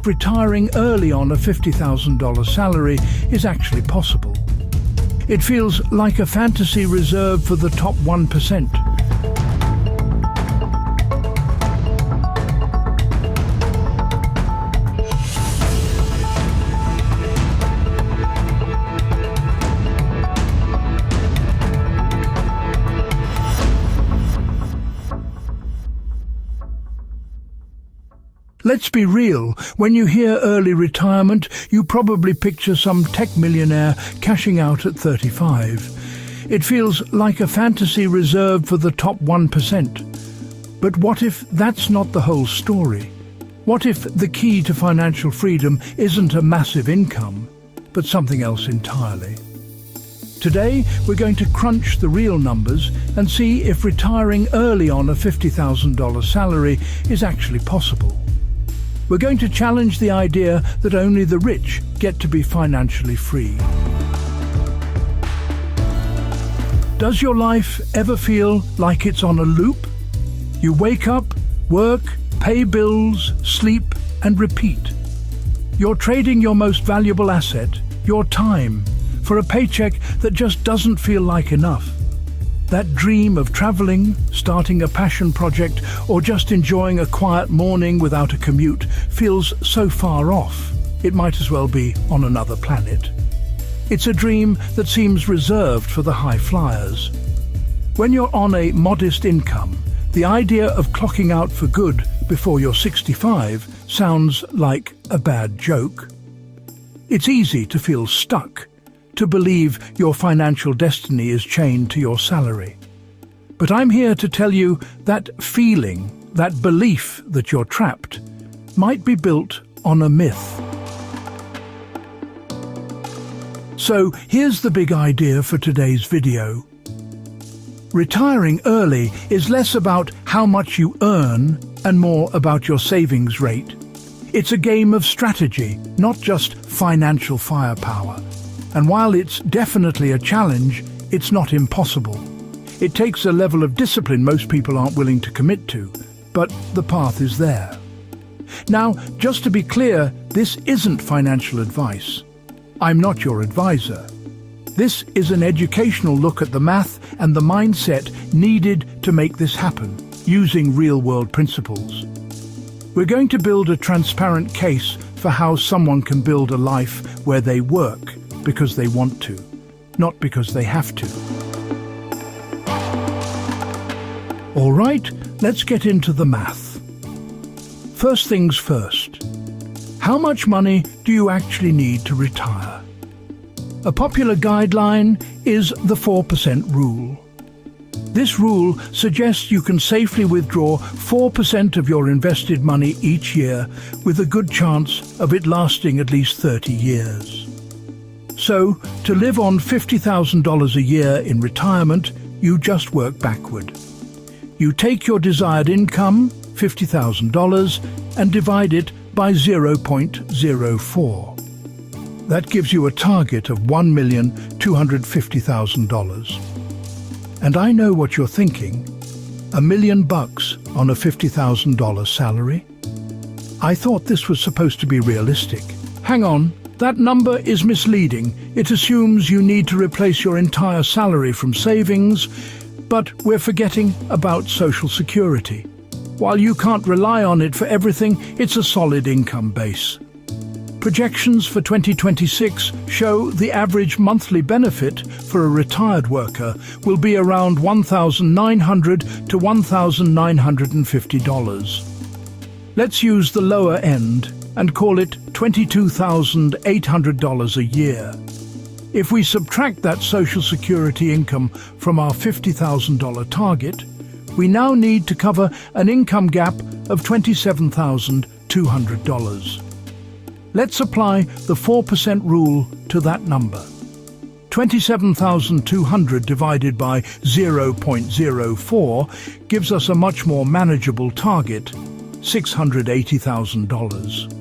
if retiring early on a $50,000 salary is actually possible. It feels like a fantasy reserved for the top 1%. Let's be real, when you hear early retirement, you probably picture some tech millionaire cashing out at 35. It feels like a fantasy reserved for the top 1%. But what if that's not the whole story? What if the key to financial freedom isn't a massive income, but something else entirely? Today, we're going to crunch the real numbers and see if retiring early on a $50,000 salary is actually possible. We're going to challenge the idea that only the rich get to be financially free. Does your life ever feel like it's on a loop? You wake up, work, pay bills, sleep, and repeat. You're trading your most valuable asset, your time, for a paycheck that just doesn't feel like enough. That dream of traveling, starting a passion project, or just enjoying a quiet morning without a commute feels so far off, it might as well be on another planet. It's a dream that seems reserved for the high flyers. When you're on a modest income, the idea of clocking out for good before you're 65 sounds like a bad joke. It's easy to feel stuck, to believe your financial destiny is chained to your salary. But I'm here to tell you that feeling, that belief that you're trapped, might be built on a myth. So here's the big idea for today's video. Retiring early is less about how much you earn and more about your savings rate. It's a game of strategy, not just financial firepower. And while it's definitely a challenge, it's not impossible. It takes a level of discipline most people aren't willing to commit to, but the path is there. Now, just to be clear, this isn't financial advice. I'm not your advisor. This is an educational look at the math and the mindset needed to make this happen, using real-world principles. We're going to build a transparent case for how someone can build a life where they work because they want to, not because they have to. All right, let's get into the math. First things first. How much money do you actually need to retire? A popular guideline is the 4% rule. This rule suggests you can safely withdraw 4% of your invested money each year with a good chance of it lasting at least 30 years. So, to live on $50,000 a year in retirement, you just work backward. You take your desired income, $50,000, and divide it by 0.04. That gives you a target of $1,250,000. And I know what you're thinking. $1 million on a $50,000 salary? I thought this was supposed to be realistic. Hang on. That number is misleading. It assumes you need to replace your entire salary from savings, but we're forgetting about Social Security. While you can't rely on it for everything, it's a solid income base. Projections for 2026 show the average monthly benefit for a retired worker will be around $1,900 to $1,950. Let's use the lower end and call it $22,800 a year. If we subtract that Social Security income from our $50,000 target, we now need to cover an income gap of $27,200. Let's apply the 4% rule to that number. 27,200 divided by 0.04 gives us a much more manageable target, $680,000.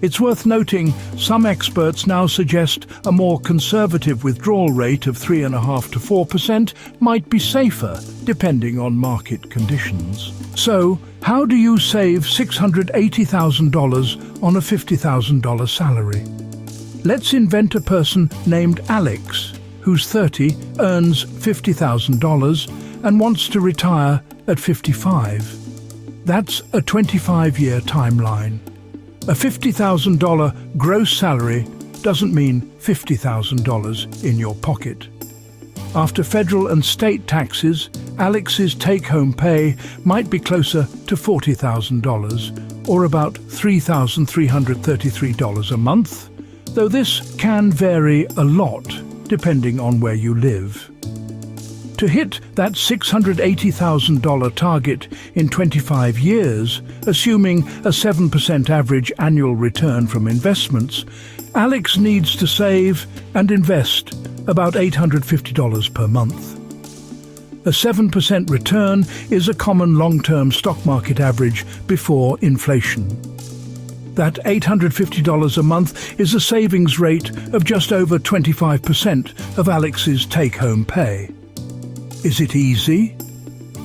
It's worth noting some experts now suggest a more conservative withdrawal rate of 3.5% to 4% might be safer, depending on market conditions. So, how do you save $680,000 on a $50,000 salary? Let's invent a person named Alex, who's 30, earns $50,000, and wants to retire at 55. That's a 25-year timeline. A $50,000 gross salary doesn't mean $50,000 in your pocket. After federal and state taxes, Alex's take-home pay might be closer to $40,000, or about $3,333 a month, though this can vary a lot depending on where you live. To hit that $680,000 target in 25 years, assuming a 7% average annual return from investments, Alex needs to save and invest about $850 per month. A 7% return is a common long-term stock market average before inflation. That $850 a month is a savings rate of just over 25% of Alex's take-home pay. Is it easy?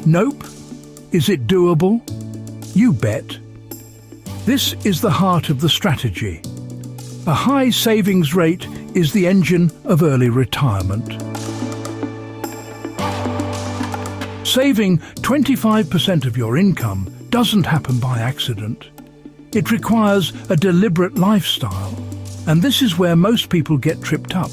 Nope. Is it doable? You bet. This is the heart of the strategy. A high savings rate is the engine of early retirement. Saving 25% of your income doesn't happen by accident. It requires a deliberate lifestyle, and this is where most people get tripped up.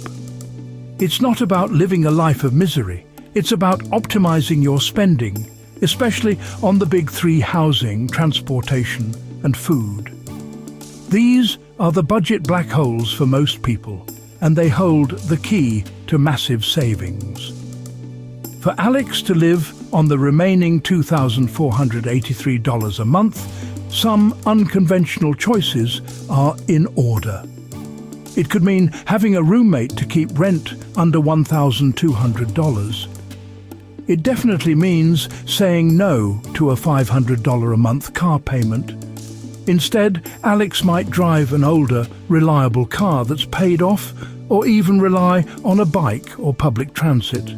It's not about living a life of misery. It's about optimizing your spending, especially on the big three: housing, transportation, and food. These are the budget black holes for most people, and they hold the key to massive savings. For Alex to live on the remaining $2,483 a month, some unconventional choices are in order. It could mean having a roommate to keep rent under $1,200. It definitely means saying no to a $500 a month car payment. Instead, Alex might drive an older, reliable car that's paid off, or even rely on a bike or public transit.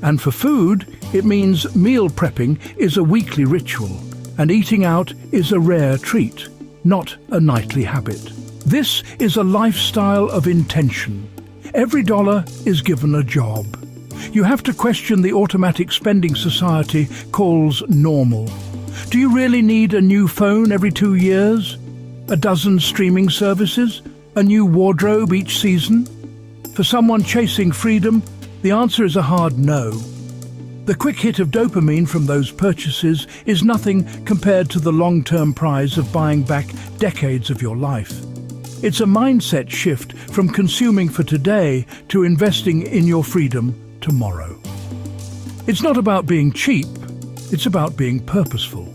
And for food, it means meal prepping is a weekly ritual, and eating out is a rare treat, not a nightly habit. This is a lifestyle of intention. Every dollar is given a job. You have to question the automatic spending society calls normal. Do you really need a new phone every 2 years? A dozen streaming services? A new wardrobe each season? For someone chasing freedom, the answer is a hard no. The quick hit of dopamine from those purchases is nothing compared to the long-term prize of buying back decades of your life. It's a mindset shift from consuming for today to investing in your freedom tomorrow. It's not about being cheap, it's about being purposeful.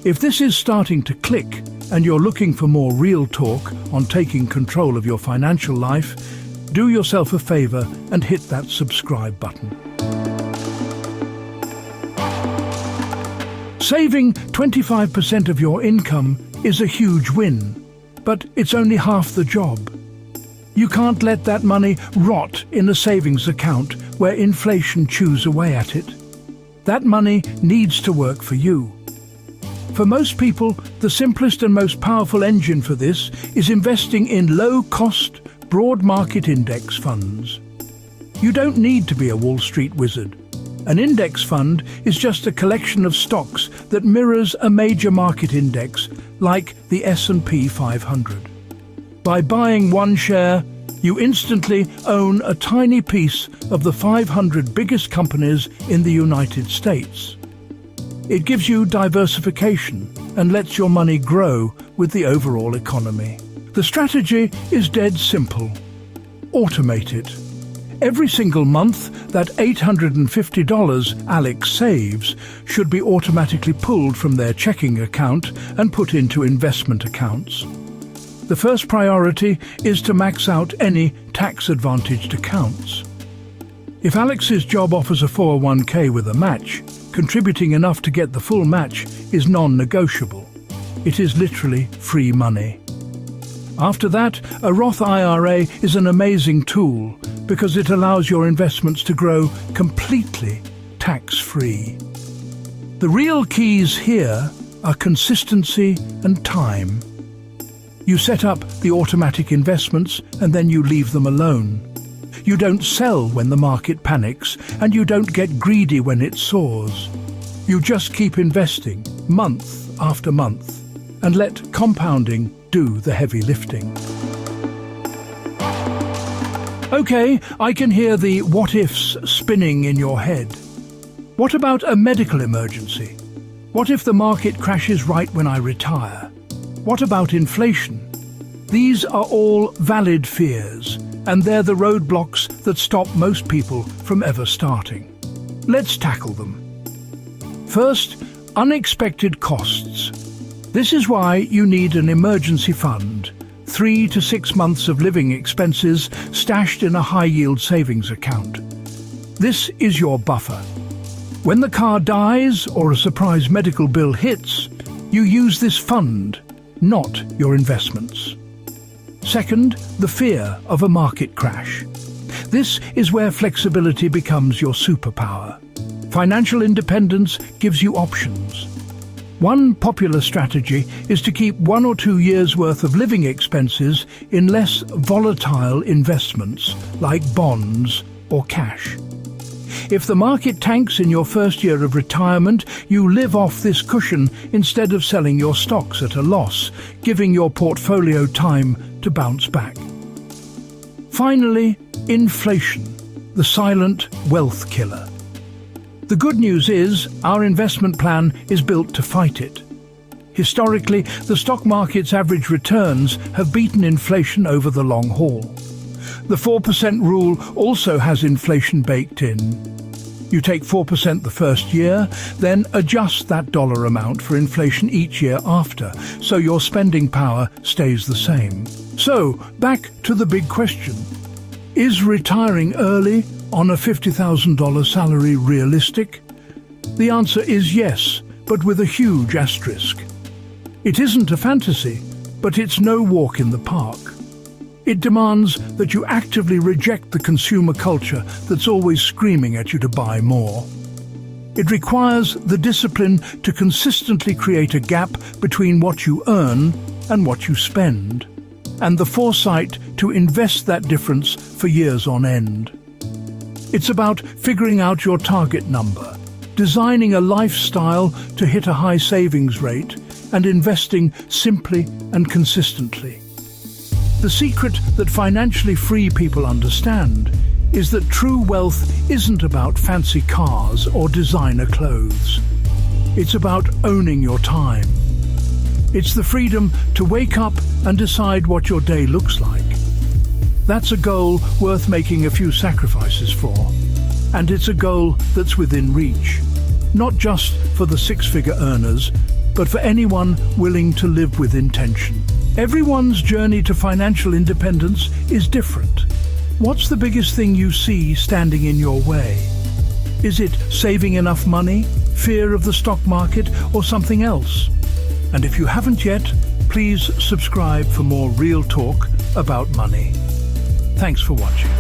If this is starting to click and you're looking for more real talk on taking control of your financial life, do yourself a favor and hit that subscribe button. Saving 25% of your income is a huge win, but it's only half the job. You can't let that money rot in a savings account where inflation chews away at it. That money needs to work for you. For most people, the simplest and most powerful engine for this is investing in low-cost, broad market index funds. You don't need to be a Wall Street wizard. An index fund is just a collection of stocks that mirrors a major market index, like the S&P 500. By buying one share, you instantly own a tiny piece of the 500 biggest companies in the United States. It gives you diversification and lets your money grow with the overall economy. The strategy is dead simple. Automate it. Every single month, that $850 Alex saves should be automatically pulled from their checking account and put into investment accounts. The first priority is to max out any tax-advantaged accounts. If Alex's job offers a 401k with a match, contributing enough to get the full match is non-negotiable. It is literally free money. After that, a Roth IRA is an amazing tool because it allows your investments to grow completely tax-free. The real keys here are consistency and time. You set up the automatic investments and then you leave them alone. You don't sell when the market panics, and you don't get greedy when it soars. You just keep investing month after month and let compounding do the heavy lifting. Okay, I can hear the what-ifs spinning in your head. What about a medical emergency? What if the market crashes right when I retire? What about inflation? These are all valid fears, and they're the roadblocks that stop most people from ever starting. Let's tackle them. First, unexpected costs. This is why you need an emergency fund, 3 to 6 months of living expenses stashed in a high-yield savings account. This is your buffer. When the car dies or a surprise medical bill hits, you use this fund, not your investments. Second, the fear of a market crash. This is where flexibility becomes your superpower. Financial independence gives you options. One popular strategy is to keep 1 or 2 years' worth of living expenses in less volatile investments like bonds or cash. If the market tanks in your first year of retirement, you live off this cushion instead of selling your stocks at a loss, giving your portfolio time to bounce back. Finally, inflation, the silent wealth killer. The good news is our investment plan is built to fight it. Historically, the stock market's average returns have beaten inflation over the long haul. The 4% rule also has inflation baked in. You take 4% the first year, then adjust that dollar amount for inflation each year after, so your spending power stays the same. So, back to the big question. Is retiring early on a $50,000 salary realistic? The answer is yes, but with a huge asterisk. It isn't a fantasy, but it's no walk in the park. It demands that you actively reject the consumer culture that's always screaming at you to buy more. It requires the discipline to consistently create a gap between what you earn and what you spend, and the foresight to invest that difference for years on end. It's about figuring out your target number, designing a lifestyle to hit a high savings rate, and investing simply and consistently. The secret that financially free people understand is that true wealth isn't about fancy cars or designer clothes. It's about owning your time. It's the freedom to wake up and decide what your day looks like. That's a goal worth making a few sacrifices for. And it's a goal that's within reach, not just for the six-figure earners, but for anyone willing to live with intention. Everyone's journey to financial independence is different. What's the biggest thing you see standing in your way? Is it saving enough money, fear of the stock market, or something else? And if you haven't yet, please subscribe for more real talk about money. Thanks for watching.